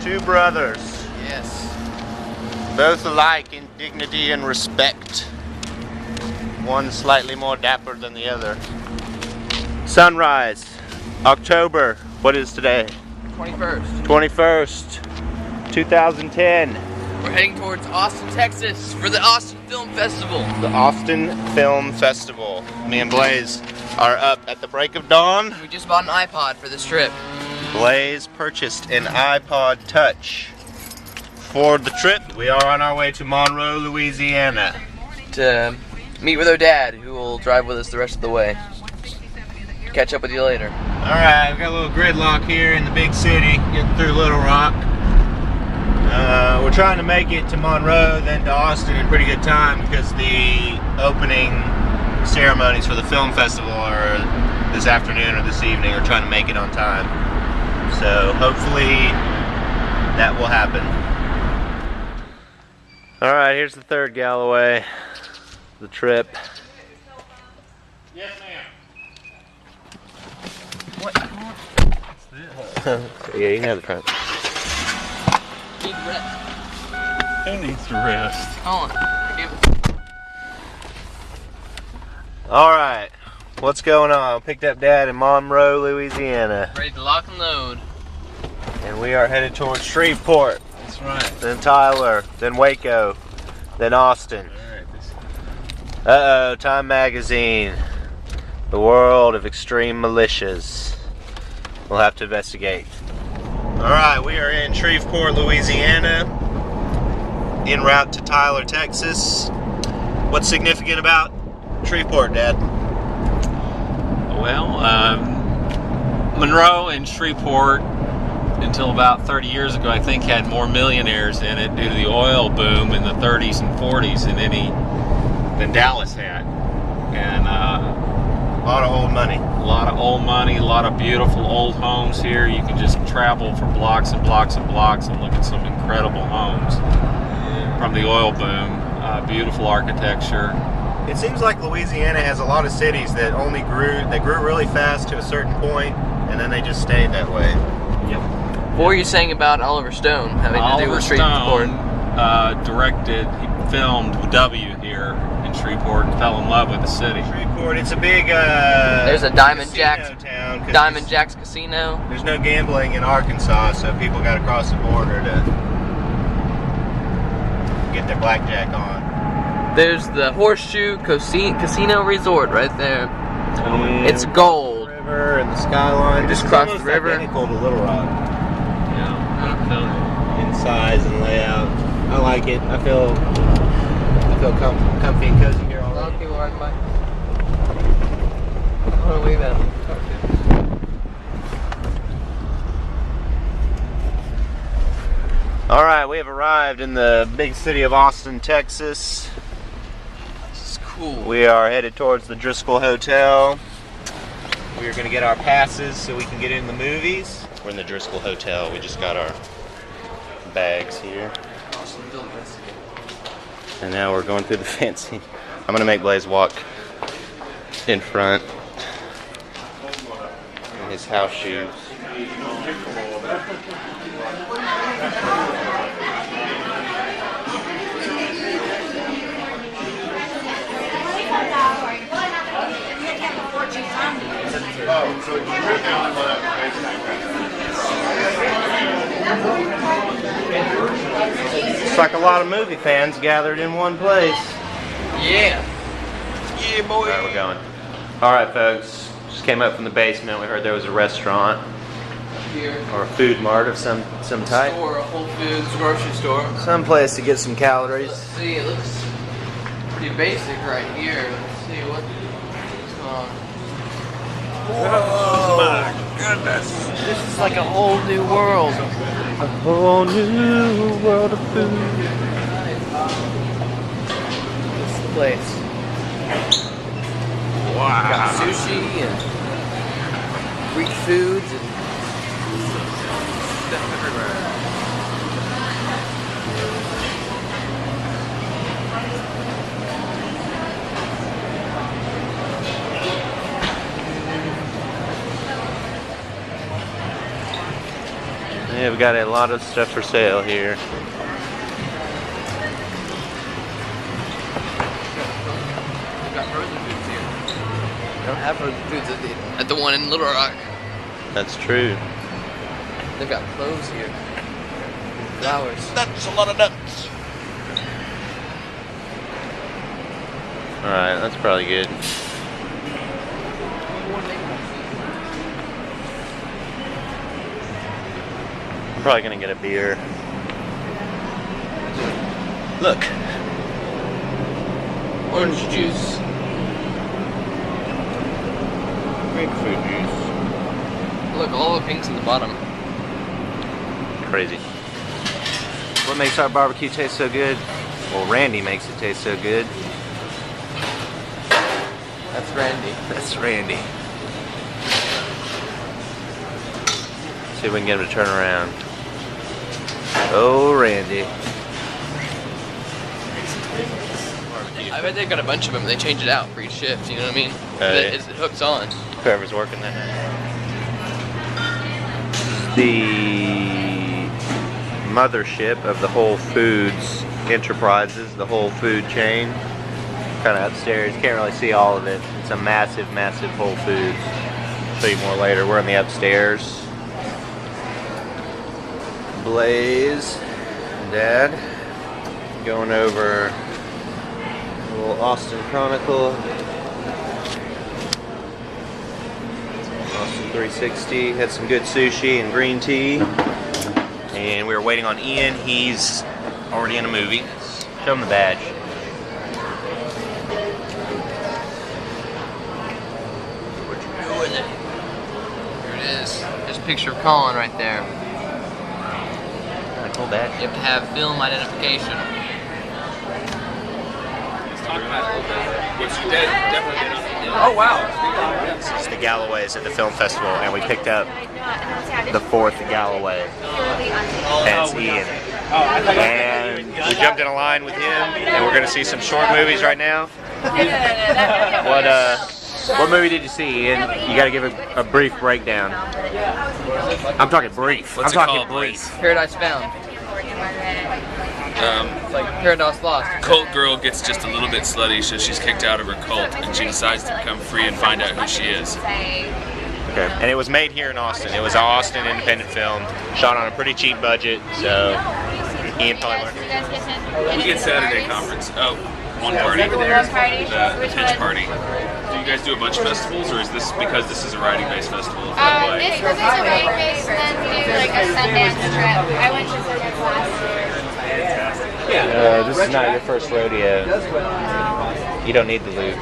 Two brothers. Yes. Both alike in dignity and respect. One slightly more dapper than the other. Sunrise. October. What is today? 21st. 21st. 2010. We're heading towards Austin, Texas for the Austin Film Festival. The Austin Film Festival. Me and Blaze are up at the break of dawn. We just bought an iPod for this trip. Blaze purchased an iPod Touch for the trip. We are on our way to Monroe, Louisiana. To meet with our dad, who will drive with us the rest of the way. Catch up with you later. Alright, we've got a little gridlock here in the big city, getting through Little Rock. We're trying to make it to Monroe, then to Austin in pretty good time because the opening ceremonies for the film festival are this afternoon or this evening. We're trying to make it on time. So hopefully that will happen. Alright, here's the third Galloway. The trip. Yes, ma'am. What? Yeah, you can have the front. Need rest. Who needs to rest? Hold on. Alright, what's going on? Picked up Dad in Monroe, Louisiana. Ready to lock and load. And we are headed towards Shreveport. That's right. Then Tyler, then Waco, then Austin. Alright. Uh-oh, Time Magazine. The world of extreme militias. We'll have to investigate. Alright, we are in Shreveport, Louisiana. En route to Tyler, Texas. What's significant about Shreveport, Dad? Well, Monroe and Shreveport, until about 30 years ago, I think, had more millionaires in it due to the oil boom in the 30s and 40s than Dallas had. And A lot of old money. a lot of old money, a lot of beautiful old homes here. You can just travel for blocks and blocks and blocks and look at some incredible homes from the oil boom. Beautiful architecture. It seems like Louisiana has a lot of cities that only grew really fast to a certain point, and then they just stayed that way. Yep. What were you saying about Oliver Stone having to do with Shreveport? He filmed W here in Shreveport and fell in love with the city. Shreveport, it's a big There's a Diamond Jack's town. 'Cause Diamond Jack's Casino. There's no gambling in Arkansas, so people got to cross the border to get their blackjack on. There's the Horseshoe Casino Resort right there. It's gold. The river and the skyline. We just It's crossed almost the river. identical to Little Rock Yeah. in size and layout. I like it. I feel comfy and cozy here A lot already. of people riding by. Oh, wait a minute. All right, we have arrived in the big city of Austin, Texas. This is cool. We are headed towards the Driscoll Hotel. We are going to get our passes so we can get in the movies. We're in the Driscoll Hotel. We just got our bags here. And now we're going through the fancy. I'm going to make Blaze walk in front in his house shoes. It's like a lot of movie fans gathered in one place. Yeah. Yeah, boy. Alright, we're going. Alright, folks. Just came up from the basement. We heard there was a restaurant Here. or a food mart of some type. Store, a Whole Foods grocery store. Some place to get some Let's calories. see, it looks pretty basic right here. Let's see what's going on. Oh my goodness. This is like a whole new world. A whole new world of food. This is the place. Wow. Got sushi and Greek foods and stuff everywhere. Yeah, we got a lot of stuff for sale here. They've got frozen foods here. They don't have frozen foods at the one in Little Rock. That's true. They've got clothes here. Flowers. Nuts, a lot of nuts. Alright, that's probably good. I'm probably gonna get a beer. Look. Orange juice. Grapefruit juice. Look, all the pinks at the bottom. Crazy. What makes our barbecue taste so good? Well, Randy makes it taste so good. That's Randy. That's Randy. See if we can get him to turn around. Oh, Randy. I bet they've got a bunch of them. They change it out for each shift. You know what I mean? Hey. It hooks on. Whoever's working that night. The mothership of the Whole Foods Enterprises, the Whole Food chain. Kind of upstairs. Can't really see all of it. It's a massive, massive Whole Foods. I'll show you more later. We're in the upstairs. Blaze and Dad going over a little Austin Chronicle. Austin 360. Had some good sushi and green tea. And we were waiting on Ian. He's already in a movie. Show him the badge. What you doing? Here it is. There's a picture of Colin right there. Cool badge. You have to have film identification. Let's talk about it a little bit. Which you definitely did. Oh wow! This is the Galloways at the film festival, and we picked up the fourth Galloway. Hence Ian. And we jumped in a line with him, and we're going to see some short movies right now. What movie did you see, Ian? You got to give a brief breakdown. I'm talking brief. What's I'm it talking called, brief. Paradise Found. It's like Paradise Lost. Cult girl gets just a little bit slutty, so she's kicked out of her cult, and she decides to become free and find out who she is. Okay. And it was made here in Austin. It was an Austin independent film, shot on a pretty cheap budget, so Ian probably learned. We get Saturday conference. Oh, one party. The pitch party. Do you guys do a bunch of festivals, or is this because this is a writing-based festival? This is a writing-based, and then we do like a Sundance trip. I went to Sundance last year. This is not your first rodeo. You don't need the lube.